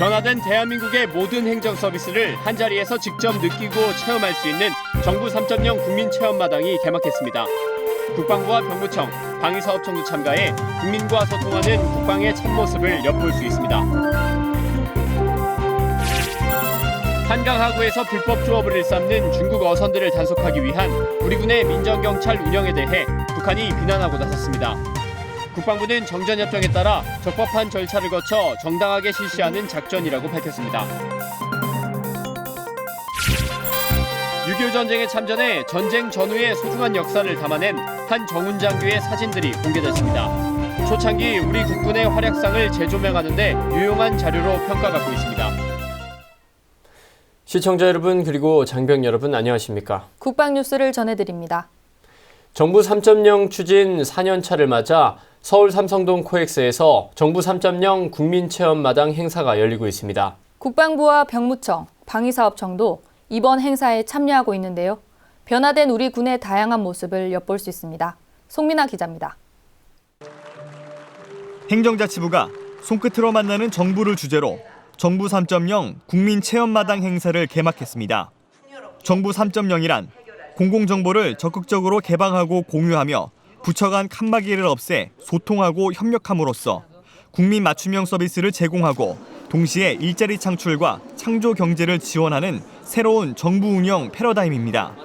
변화된 대한민국의 모든 행정 서비스를 한자리에서 직접 느끼고 체험할 수 있는 정부 3.0 국민체험마당이 개막했습니다. 국방부와 병무청, 방위사업청도 참가해 국민과 소통하는 국방의 참모습을 엿볼 수 있습니다. 한강하구에서 불법 조업을 일삼는 중국 어선들을 단속하기 위한 우리 군의 민정경찰 운영에 대해 북한이 비난하고 나섰습니다. 국방부는 정전협정에 따라 적법한 절차를 거쳐 정당하게 실시하는 작전이라고 밝혔습니다. 6.25 전쟁에 참전해 전쟁 전후의 소중한 역사를 담아낸 한 정훈장교의 사진들이 공개됐습니다. 초창기 우리 국군의 활약상을 재조명하는 데 유용한 자료로 평가받고 있습니다. 시청자 여러분 그리고 장병 여러분 안녕하십니까? 국방 뉴스를 전해드립니다. 정부 3.0 추진 4년차를 맞아 서울 삼성동 코엑스에서 정부 3.0 국민체험마당 행사가 열리고 있습니다. 국방부와 병무청, 방위사업청도 이번 행사에 참여하고 있는데요. 변화된 우리 군의 다양한 모습을 엿볼 수 있습니다. 송민아 기자입니다. 행정자치부가 손끝으로 만나는 정부를 주제로 정부 3.0 국민체험마당 행사를 개막했습니다. 정부 3.0이란 공공정보를 적극적으로 개방하고 공유하며 부처 간 칸막이를 없애 소통하고 협력함으로써 국민 맞춤형 서비스를 제공하고 동시에 일자리 창출과 창조 경제를 지원하는 새로운 정부 운영 패러다임입니다.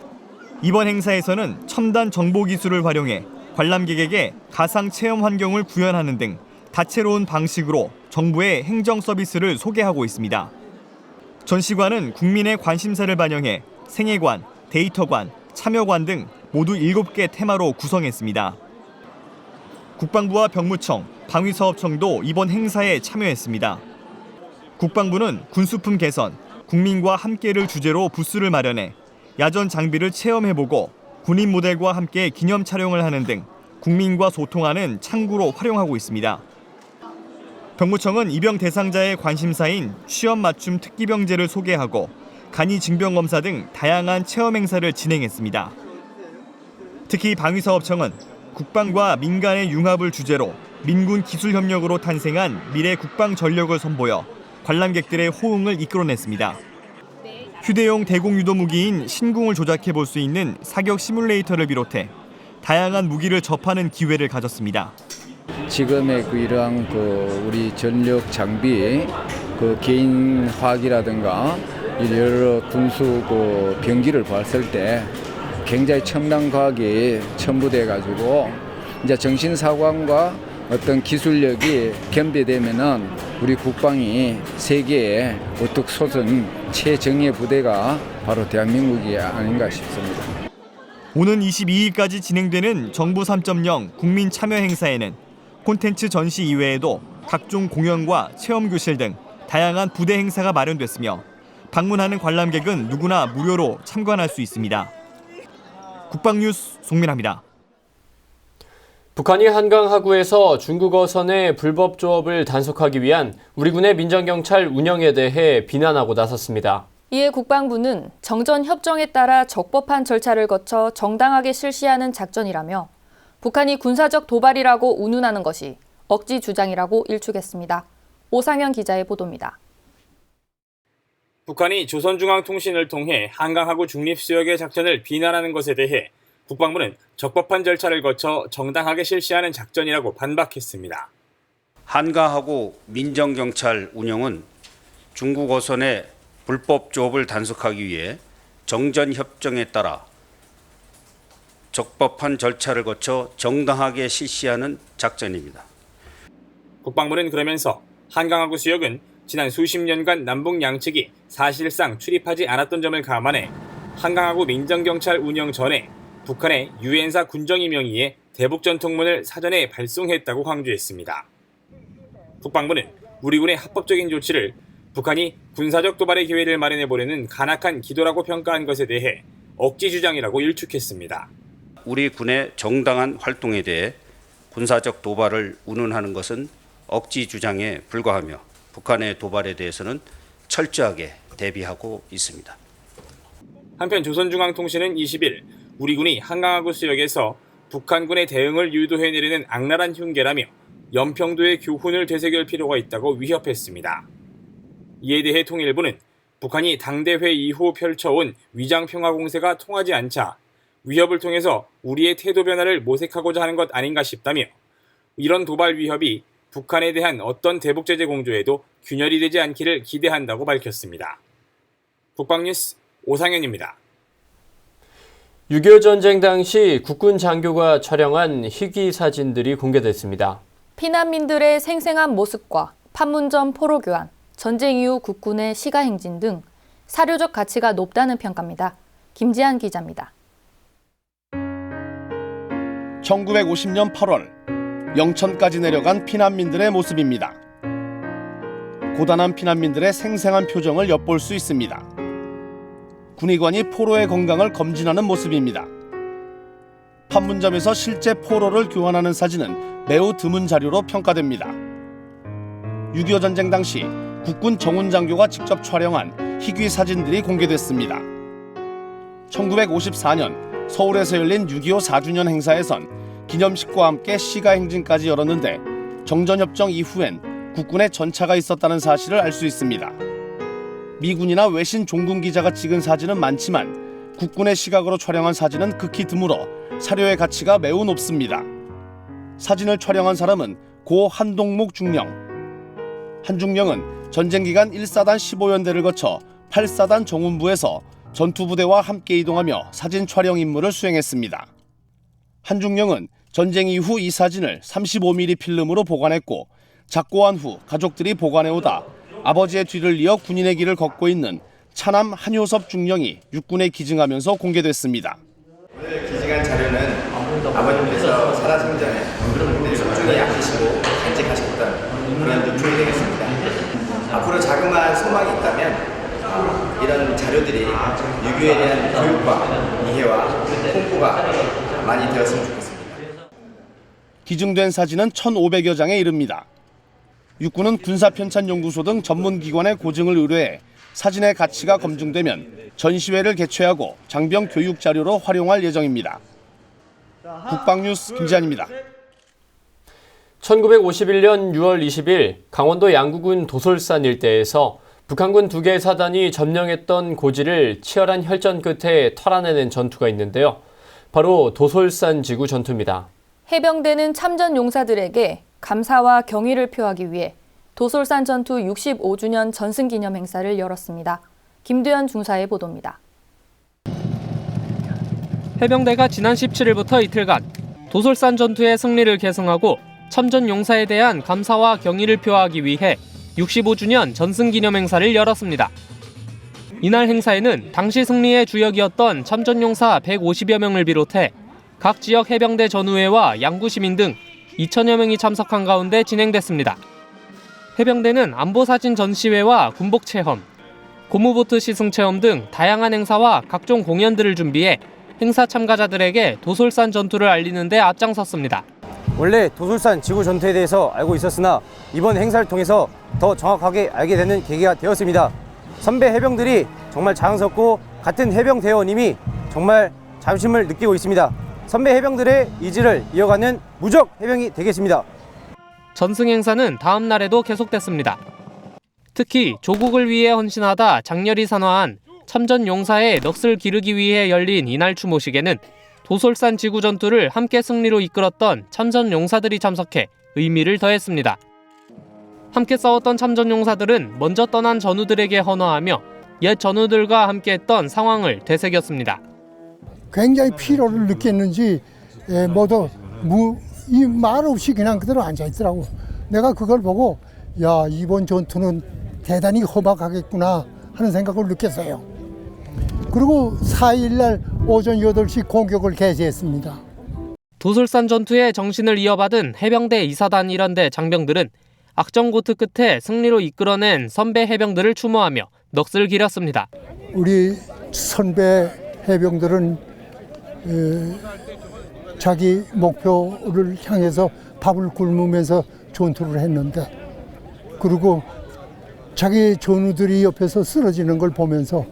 이번 행사에서는 첨단 정보 기술을 활용해 관람객에게 가상 체험 환경을 구현하는 등 다채로운 방식으로 정부의 행정 서비스를 소개하고 있습니다. 전시관은 국민의 관심사를 반영해 생애관, 데이터관, 참여관 등 모두 7개 테마로 구성했습니다. 국방부와 병무청, 방위사업청도 이번 행사에 참여했습니다. 국방부는 군수품 개선, 국민과 함께를 주제로 부스를 마련해 야전 장비를 체험해보고 군인 모델과 함께 기념 촬영을 하는 등 국민과 소통하는 창구로 활용하고 있습니다. 병무청은 입영 대상자의 관심사인 취업 맞춤 특기병제를 소개하고 간이 징병검사 등 다양한 체험 행사를 진행했습니다. 특히 방위사업청은 국방과 민간의 융합을 주제로 민군 기술협력으로 탄생한 미래 국방 전력을 선보여 관람객들의 호응을 이끌어냈습니다. 휴대용 대공 유도 무기인 신궁을 조작해 볼 수 있는 사격 시뮬레이터를 비롯해 다양한 무기를 접하는 기회를 가졌습니다. 지금의 이러한 우리 전력 장비, 개인 화기라든가 여러 군수 병기를 봤을 때 굉장히 첨단 과학이 첨부돼 가지고 이제 정신사관과 어떤 기술력이 겸비되면은 우리 국방이 세계에 우뚝 솟은 최정예 부대가 바로 대한민국이 아닌가 싶습니다. 오는 22일까지 진행되는 정부 3.0 국민 참여 행사에는 콘텐츠 전시 이외에도 각종 공연과 체험교실 등 다양한 부대 행사가 마련됐으며 방문하는 관람객은 누구나 무료로 참관할 수 있습니다. 국방뉴스 송민아입니다. 북한이 한강 하구에서 중국 어선의 불법 조업을 단속하기 위한 우리 군의 민정경찰 운영에 대해 비난하고 나섰습니다. 이에 국방부는 정전협정에 따라 적법한 절차를 거쳐 정당하게 실시하는 작전이라며 북한이 군사적 도발이라고 운운하는 것이 억지 주장이라고 일축했습니다. 오상현 기자의 보도입니다. 북한이 조선중앙통신을 통해 한강하구 중립수역의 작전을 비난하는 것에 대해 국방부는 적법한 절차를 거쳐 정당하게 실시하는 작전이라고 반박했습니다. 한강하구 민정경찰 운영은 중국 어선의 불법 조업을 단속하기 위해 정전협정에 따라 적법한 절차를 거쳐 정당하게 실시하는 작전입니다. 국방부는 그러면서 한강하구 수역은 지난 수십 년간 남북 양측이 사실상 출입하지 않았던 점을 감안해 한강하구 민정경찰 운영 전에 북한의 유엔사 군정이 명의의 대북전통문을 사전에 발송했다고 강조했습니다. 국방부는 우리 군의 합법적인 조치를 북한이 군사적 도발의 기회를 마련해보려는 간악한 기도라고 평가한 것에 대해 억지 주장이라고 일축했습니다. 우리 군의 정당한 활동에 대해 군사적 도발을 운운하는 것은 억지 주장에 불과하며 북한의 도발에 대해서는 철저하게 대비하고 있습니다. 한편 조선중앙통신은 20일 우리 군이 한강하구 수역에서 북한군의 대응을 유도해내려는 악랄한 흉계라며 연평도의 교훈을 되새길 필요가 있다고 위협했습니다. 이에 대해 통일부는 북한이 당대회 이후 펼쳐온 위장평화 공세가 통하지 않자 위협을 통해서 우리의 태도 변화를 모색하고자 하는 것 아닌가 싶다며 이런 도발 위협이 북한에 대한 어떤 대북제재 공조에도 균열이 되지 않기를 기대한다고 밝혔습니다. 북방뉴스 오상현입니다. 6.25 전쟁 당시 국군 장교가 촬영한 희귀 사진들이 공개됐습니다. 피난민들의 생생한 모습과 판문점 포로 교환, 전쟁 이후 국군의 시가 행진 등 사료적 가치가 높다는 평가입니다. 김지한 기자입니다. 1950년 8월 영천까지 내려간 피난민들의 모습입니다. 고단한 피난민들의 생생한 표정을 엿볼 수 있습니다. 군의관이 포로의 건강을 검진하는 모습입니다. 판문점에서 실제 포로를 교환하는 사진은 매우 드문 자료로 평가됩니다. 6.25 전쟁 당시 국군 정훈 장교가 직접 촬영한 희귀 사진들이 공개됐습니다. 1954년 서울에서 열린 6.25 4주년 행사에선 기념식과 함께 시가 행진까지 열었는데 정전협정 이후엔 국군의 전차가 있었다는 사실을 알 수 있습니다. 미군이나 외신 종군 기자가 찍은 사진은 많지만 국군의 시각으로 촬영한 사진은 극히 드물어 사료의 가치가 매우 높습니다. 사진을 촬영한 사람은 고 한동목 중령. 한 중령은 전쟁 기간 1사단 15연대를 거쳐 8사단 정훈부에서 전투부대와 함께 이동하며 사진 촬영 임무를 수행했습니다. 한 중령은 전쟁 이후 이 사진을 35mm 필름으로 보관했고 작고한 후 가족들이 보관해오다 아버지의 뒤를 이어 군인의 길을 걷고 있는 차남 한효섭 중령이 육군에 기증하면서 공개됐습니다. 오늘 기증한 자료는 아버님께서 살아생전에 소중히 아끼시고 간직하셨던 그런 유품이 되겠습니다. 앞으로 자그마한 소망이 있다면 이런 자료들이 6.25에 대한 교육과 이해와 홍보가 많이 되었으면 좋겠습니다. 기증된 사진은 1,500여 장에 이릅니다. 육군은 군사편찬연구소 등 전문기관의 고증을 의뢰해 사진의 가치가 검증되면 전시회를 개최하고 장병 교육 자료로 활용할 예정입니다. 국방뉴스 김지한입니다. 1951년 6월 20일 강원도 양구군 도솔산 일대에서 북한군 2개의 사단이 점령했던 고지를 치열한 혈전 끝에 털어내는 전투가 있는데요. 바로 도솔산 지구 전투입니다. 해병대는 참전 용사들에게 감사와 경의를 표하기 위해 도솔산 전투 65주년 전승기념 행사를 열었습니다. 김두현 중사의 보도입니다. 해병대가 지난 17일부터 이틀간 도솔산 전투의 승리를 계승하고 참전 용사에 대한 감사와 경의를 표하기 위해 65주년 전승기념 행사를 열었습니다. 이날 행사에는 당시 승리의 주역이었던 참전 용사 150여 명을 비롯해 각 지역 해병대 전우회와 양구 시민 등 2천여 명이 참석한 가운데 진행됐습니다. 해병대는 안보사진 전시회와 군복 체험, 고무보트 시승 체험 등 다양한 행사와 각종 공연들을 준비해 행사 참가자들에게 도솔산 전투를 알리는 데 앞장섰습니다. 원래 도솔산 지구 전투에 대해서 알고 있었으나 이번 행사를 통해서 더 정확하게 알게 되는 계기가 되었습니다. 선배 해병들이 정말 자랑스럽고 같은 해병 대원님이 정말 자부심을 느끼고 있습니다. 선배 해병들의 의지를 이어가는 무적 해병이 되겠습니다. 전승 행사는 다음 날에도 계속됐습니다. 특히 조국을 위해 헌신하다 장렬히 산화한 참전 용사의 넋을 기르기 위해 열린 이날 추모식에는 도솔산 지구 전투를 함께 승리로 이끌었던 참전 용사들이 참석해 의미를 더했습니다. 함께 싸웠던 참전 용사들은 먼저 떠난 전우들에게 헌화하며 옛 전우들과 함께했던 상황을 되새겼습니다. 굉장히 피로를 느꼈는지 모두 이 말 없이 그냥 그대로 앉아있더라고. 내가 그걸 보고 야, 이번 전투는 대단히 험악하겠구나 하는 생각을 느꼈어요. 그리고 4일날 오전 8시 공격을 개시했습니다. 도솔산 전투의 정신을 이어받은 해병대 2사단 1연대 장병들은 악정고투 끝에 승리로 이끌어낸 선배 해병들을 추모하며 넋을 기렸습니다. 우리 선배 해병들은 자기 목표를 향해서 밥을 굶으면서 전투를 했는데, 그리고 자기 전우들이 옆에서 쓰러지는 걸 보면서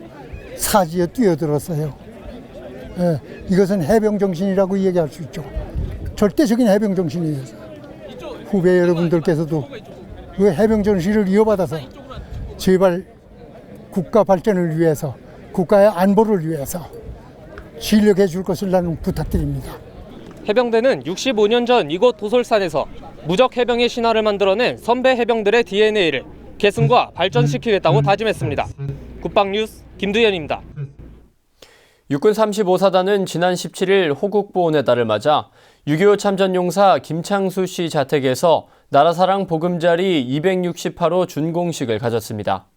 사지에 뛰어들었어요. 이것은 해병정신이라고 얘기할 수 있죠. 절대적인 해병정신이에요. 후배 여러분들께서도 그 해병정신을 이어받아서 제발 국가 발전을 위해서, 국가의 안보를 위해서 진력해 줄 것을 나는 부탁드립니다. 해병대는 65년 전 이곳 도솔산에서 무적 해병의 신화를 만들어낸 선배 해병들의 DNA를 계승과 발전시키겠다고 다짐했습니다. 국방뉴스 김두현입니다. 육군 35사단은 지난 17일 호국보훈의 달을 맞아 6.25 참전용사 김창수 씨 자택에서 나라사랑 보금자리 268호 준공식을 가졌습니다.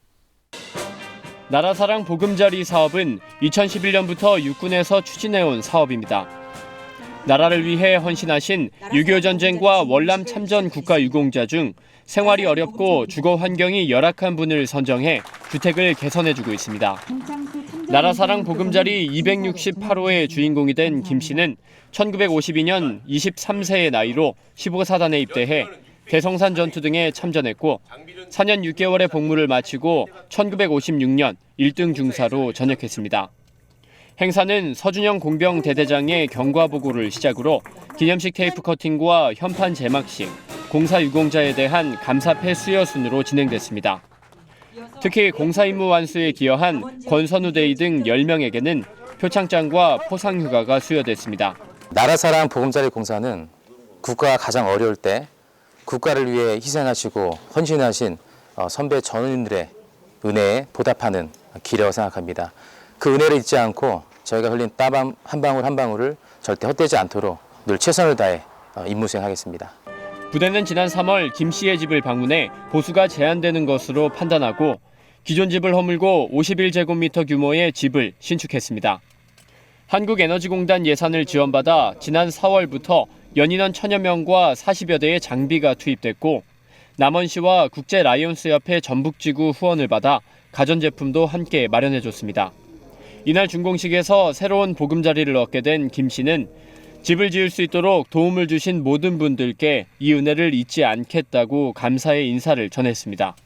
나라사랑 보금자리 사업은 2011년부터 육군에서 추진해온 사업입니다. 나라를 위해 헌신하신 6.25 전쟁과 월남 참전 국가유공자 중 생활이 어렵고 주거 환경이 열악한 분을 선정해 주택을 개선해주고 있습니다. 나라사랑 보금자리 268호의 주인공이 된 김 씨는 1952년 23세의 나이로 15사단에 입대해 대성산 전투 등에 참전했고 4년 6개월의 복무를 마치고 1956년 1등 중사로 전역했습니다. 행사는 서준영 공병 대대장의 경과보고를 시작으로 기념식 테이프 커팅과 현판 제막식, 공사 유공자에 대한 감사패 수여 순으로 진행됐습니다. 특히 공사 임무 완수에 기여한 권선우대위 등 10명에게는 표창장과 포상휴가가 수여됐습니다. 나라사랑 보금자리 공사는 국가가 가장 어려울 때 국가를 위해 희생하시고 헌신하신 선배 전우님들의 은혜에 보답하는 길이라고 생각합니다. 그 은혜를 잊지 않고 저희가 흘린 땀 한 방울 한 방울을 절대 헛되지 않도록 늘 최선을 다해 임무 수행하겠습니다. 부대는 지난 3월 김 씨의 집을 방문해 보수가 제한되는 것으로 판단하고 기존 집을 허물고 51제곱미터 규모의 집을 신축했습니다. 한국에너지공단 예산을 지원받아 지난 4월부터 연인원 1000여 명과 40여 대의 장비가 투입됐고 남원시와 국제라이온스협회 전북지구 후원을 받아 가전제품도 함께 마련해줬습니다. 이날 준공식에서 새로운 보금자리를 얻게 된 김 씨는 집을 지을 수 있도록 도움을 주신 모든 분들께 이 은혜를 잊지 않겠다고 감사의 인사를 전했습니다.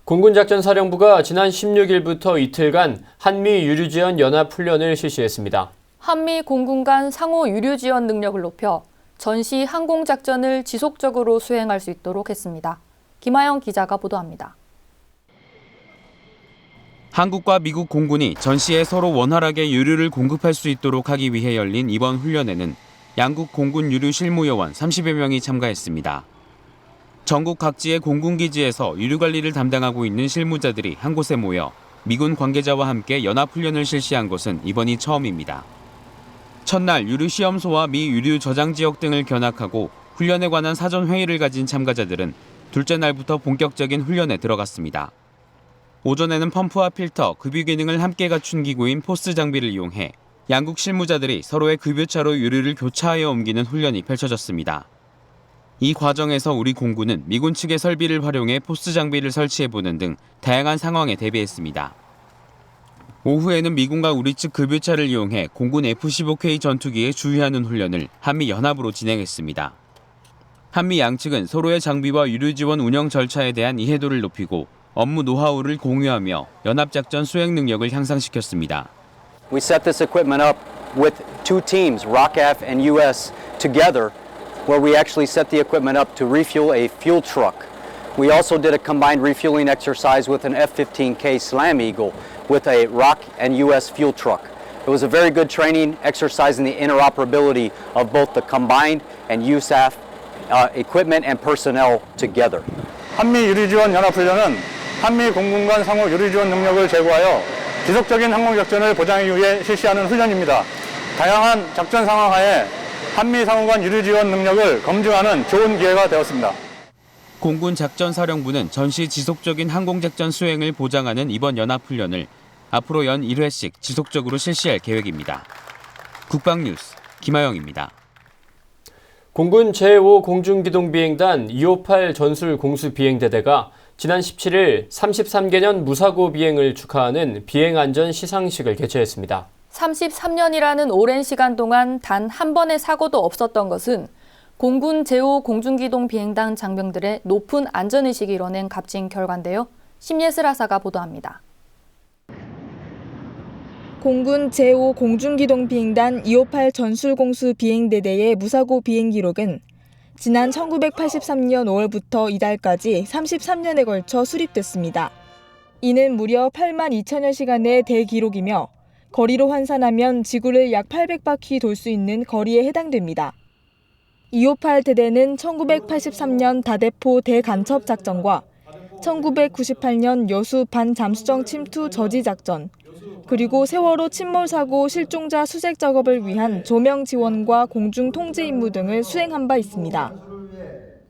공군작전사령부가 지난 16일부터 이틀간 한미 유류지원 연합훈련을 실시했습니다. 한미 공군 간 상호 유류 지원 능력을 높여 전시 항공작전을 지속적으로 수행할 수 있도록 했습니다. 김하영 기자가 보도합니다. 한국과 미국 공군이 전시에 서로 원활하게 유류를 공급할 수 있도록 하기 위해 열린 이번 훈련에는 양국 공군 유류 실무요원 30여 명이 참가했습니다. 전국 각지의 공군기지에서 유류 관리를 담당하고 있는 실무자들이 한 곳에 모여 미군 관계자와 함께 연합훈련을 실시한 것은 이번이 처음입니다. 첫날 유류 시험소와 미 유류 저장 지역 등을 견학하고 훈련에 관한 사전 회의를 가진 참가자들은 둘째 날부터 본격적인 훈련에 들어갔습니다. 오전에는 펌프와 필터, 급유 기능을 함께 갖춘 기구인 포스 장비를 이용해 양국 실무자들이 서로의 급유차로 유류를 교차하여 옮기는 훈련이 펼쳐졌습니다. 이 과정에서 우리 공군은 미군 측의 설비를 활용해 포스 장비를 설치해보는 등 다양한 상황에 대비했습니다. 오후에는 미군과 우리 측 급유차를 이용해 공군 F-15K 전투기에 주의하는 훈련을 한미 연합으로 진행했습니다. 한미 양측은 서로의 장비와 유류 지원 운영 절차에 대한 이해도를 높이고 업무 노하우를 공유하며 연합작전 수행 능력을 향상시켰습니다. We set this equipment up with two teams, ROCAF and US, together, where we actually set the equipment up to refuel a fuel truck. We also did a combined refueling exercise with an F-15K Slam Eagle with a ROC and US fuel truck. It was a very good training exercise in the interoperability of both the combined and USAF equipment and personnel together. 한미 유류지원 연합훈련은 한미 공군 간 상호 유류지원 능력을 제고하여 지속적인 항공작전을 보장하기 위해 실시하는 훈련입니다. 다양한 작전 상황 하에 한미 상호 간 유류지원 능력을 검증하는 좋은 기회가 되었습니다. 공군 작전사령부는 전시 지속적인 항공작전 수행을 보장하는 이번 연합훈련을 앞으로 연 1회씩 지속적으로 실시할 계획입니다. 국방뉴스 김하영입니다. 공군 제5공중기동비행단 258 전술공수비행대대가 지난 17일 33개년 무사고 비행을 축하하는 비행안전 시상식을 개최했습니다. 33년이라는 오랜 시간 동안 단 한 번의 사고도 없었던 것은 공군 제5공중기동비행단 장병들의 높은 안전의식이 이뤄낸 값진 결과인데요. 심예슬 하사가 보도합니다. 공군 제5공중기동비행단 258 전술공수비행대대의 무사고 비행 기록은 지난 1983년 5월부터 이달까지 33년에 걸쳐 수립됐습니다. 이는 무려 8만 2천여 시간의 대기록이며 거리로 환산하면 지구를 약 800바퀴 돌 수 있는 거리에 해당됩니다. 258 대대는 1983년 다대포 대간첩 작전과 1998년 여수 반잠수정 침투 저지 작전, 그리고 세월호 침몰 사고 실종자 수색 작업을 위한 조명 지원과 공중 통제 임무 등을 수행한 바 있습니다.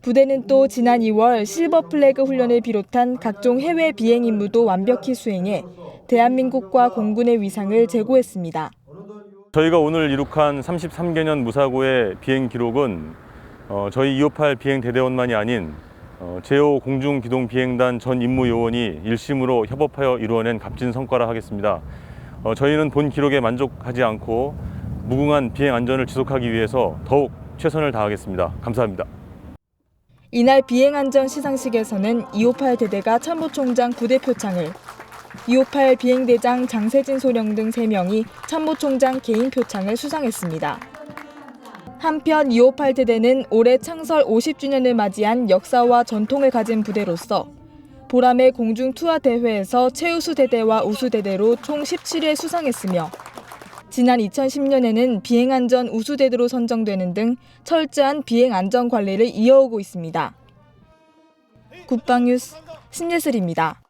부대는 또 지난 2월 실버 플래그 훈련을 비롯한 각종 해외 비행 임무도 완벽히 수행해 대한민국과 공군의 위상을 제고했습니다. 저희가 오늘 이룩한 33개년 무사고의 비행 기록은 저희 258 비행 대대원만이 아닌 제5 공중기동비행단 전 임무요원이 일심으로 협업하여 이루어낸 값진 성과라 하겠습니다. 저희는 본 기록에 만족하지 않고 무궁한 비행 안전을 지속하기 위해서 더욱 최선을 다하겠습니다. 감사합니다. 이날 비행안전 시상식에서는 258 대대가 참모총장 부대 표창을, 258 비행대장 장세진 소령 등 3명이 참모총장 개인 표창을 수상했습니다. 한편 258 대대는 올해 창설 50주년을 맞이한 역사와 전통을 가진 부대로서 보람의 공중 투하 대회에서 최우수 대대와 우수 대대로 총 17회 수상했으며 지난 2010년에는 비행안전 우수 대대로 선정되는 등 철저한 비행안전 관리를 이어오고 있습니다. 국방뉴스 신예슬입니다.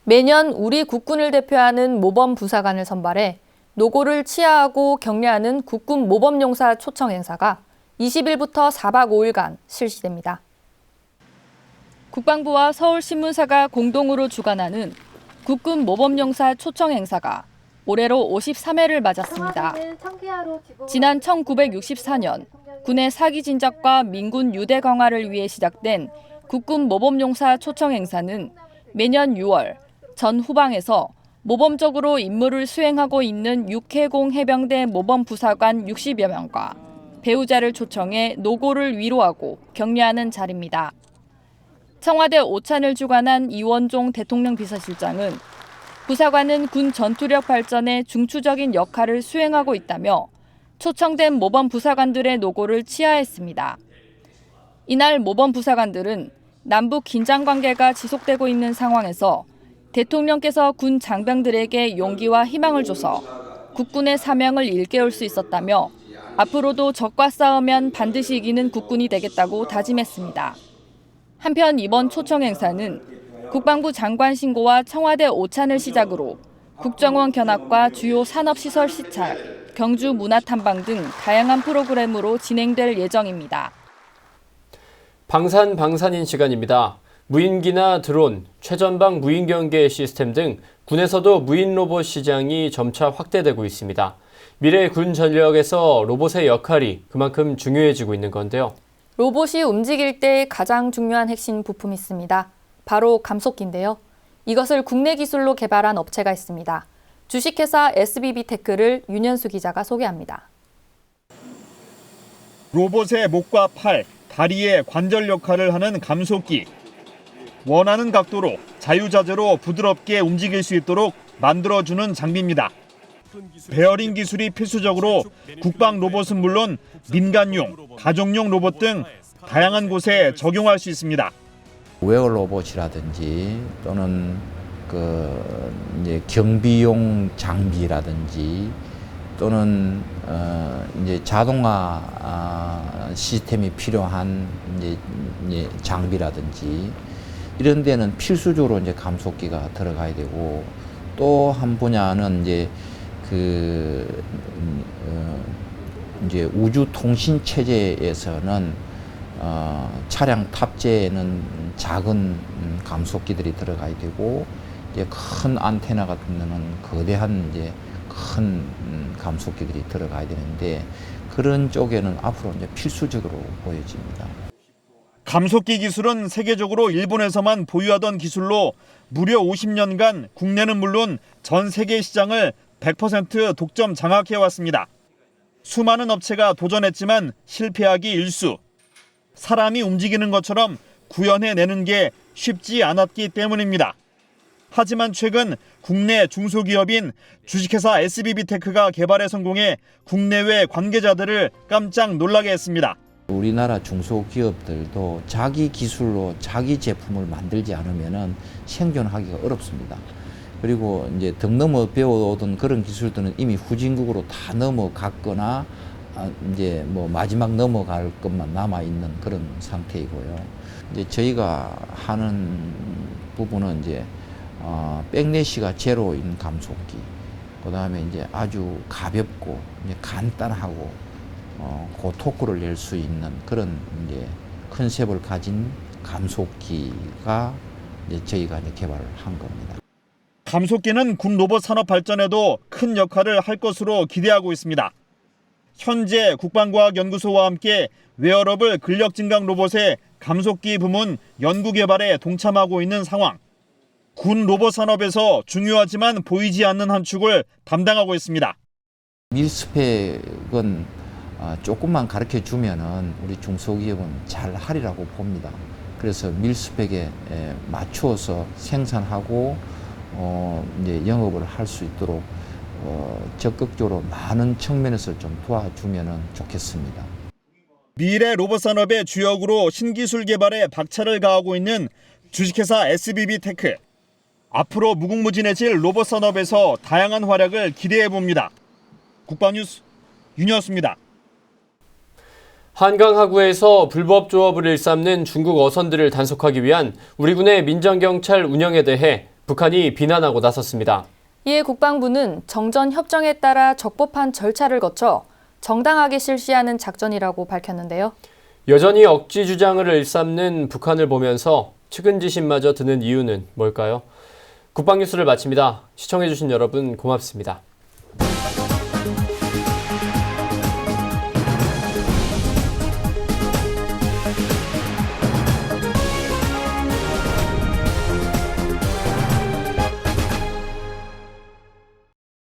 매년 우리 국군을 대표하는 모범 부사관을 선발해 노고를 치하하고 격려하는 국군 모범용사 초청 행사가 20일부터 4박 5일간 실시됩니다. 국방부와 서울신문사가 공동으로 주관하는 국군 모범용사 초청 행사가 올해로 53회를 맞았습니다. 지난 1964년 군의 사기 진작과 민군 유대 강화를 위해 시작된 국군 모범용사 초청 행사는 매년 6월 전 후방에서 모범적으로 임무를 수행하고 있는 육해공 해병대 모범 부사관 60여 명과 배우자를 초청해 노고를 위로하고 격려하는 자리입니다. 청와대 오찬을 주관한 이원종 대통령 비서실장은 부사관은 군 전투력 발전에 중추적인 역할을 수행하고 있다며 초청된 모범 부사관들의 노고를 치하했습니다. 이날 모범 부사관들은 남북 긴장 관계가 지속되고 있는 상황에서 대통령께서 군 장병들에게 용기와 희망을 줘서 국군의 사명을 일깨울 수 있었다며 앞으로도 적과 싸우면 반드시 이기는 국군이 되겠다고 다짐했습니다. 한편 이번 초청 행사는 국방부 장관 신고와 청와대 오찬을 시작으로 국정원 견학과 주요 산업시설 시찰, 경주 문화 탐방 등 다양한 프로그램으로 진행될 예정입니다. 방산인 시간입니다. 무인기나 드론, 최전방 무인 경계 시스템 등 군에서도 무인 로봇 시장이 점차 확대되고 있습니다. 미래 군 전력에서 로봇의 역할이 그만큼 중요해지고 있는 건데요. 로봇이 움직일 때 가장 중요한 핵심 부품이 있습니다. 바로 감속기인데요. 이것을 국내 기술로 개발한 업체가 있습니다. 주식회사 SBB테크를 윤현수 기자가 소개합니다. 로봇의 목과 팔, 다리의 관절 역할을 하는 감속기. 원하는 각도로 자유자재로 부드럽게 움직일 수 있도록 만들어주는 장비입니다. 베어링 기술이 필수적으로 국방 로봇은 물론 민간용, 가정용 로봇 등 다양한 곳에 적용할 수 있습니다. 웨어 로봇이라든지 또는 이제 경비용 장비라든지 또는 이제 자동화 시스템이 필요한 이제 장비라든지 이런 데는 필수적으로 이제 감속기가 들어가야 되고 또 한 분야는 이제 이제 우주 통신 체제에서는 차량 탑재에는 작은 감속기들이 들어가야 되고 이제 큰 안테나 같은 데는 거대한 이제 큰 감속기들이 들어가야 되는데 그런 쪽에는 앞으로 이제 필수적으로 보여집니다. 감속기 기술은 세계적으로 일본에서만 보유하던 기술로 무려 50년간 국내는 물론 전 세계 시장을 100% 독점 장악해왔습니다. 수많은 업체가 도전했지만 실패하기 일쑤. 사람이 움직이는 것처럼 구현해내는 게 쉽지 않았기 때문입니다. 하지만 최근 국내 중소기업인 주식회사 SBB테크가 개발에 성공해 국내외 관계자들을 깜짝 놀라게 했습니다. 우리나라 중소기업들도 자기 기술로 자기 제품을 만들지 않으면은 생존하기가 어렵습니다. 그리고 이제 등 넘어 배워오던 그런 기술들은 이미 후진국으로 다 넘어갔거나 이제 뭐 마지막 넘어갈 것만 남아 있는 그런 상태이고요. 이제 저희가 하는 부분은 이제 백내시가 제로인 감속기, 그다음에 이제 아주 가볍고 이제 간단하고 고토크를 낼 수 있는 그런 이제 컨셉을 가진 감속기가 이제 저희가 이제 개발을 한 겁니다. 감속기는 군 로봇 산업 발전에도 큰 역할을 할 것으로 기대하고 있습니다. 현재 국방과학연구소와 함께 웨어러블 근력 증강 로봇의 감속기 부문 연구 개발에 동참하고 있는 상황. 군 로봇 산업에서 중요하지만 보이지 않는 한 축을 담당하고 있습니다. 밀스펙은 조금만 가르쳐 주면은 우리 중소기업은 잘 하리라고 봅니다. 그래서 밀스펙에 맞추어서 생산하고 이제 영업을 할 수 있도록 적극적으로 많은 측면에서 좀 도와주면은 좋겠습니다. 미래 로봇 산업의 주역으로 신기술 개발에 박차를 가하고 있는 주식회사 SBB 테크. 앞으로 무궁무진해질 로봇 산업에서 다양한 활약을 기대해 봅니다. 국방뉴스 윤이었습니다. 한강 하구에서 불법 조업을 일삼는 중국 어선들을 단속하기 위한 우리 군의 민정경찰 운영에 대해 북한이 비난하고 나섰습니다. 이에 국방부는 정전 협정에 따라 적법한 절차를 거쳐 정당하게 실시하는 작전이라고 밝혔는데요. 여전히 억지 주장을 일삼는 북한을 보면서 측은지심마저 드는 이유는 뭘까요? 국방뉴스를 마칩니다. 시청해주신 여러분 고맙습니다.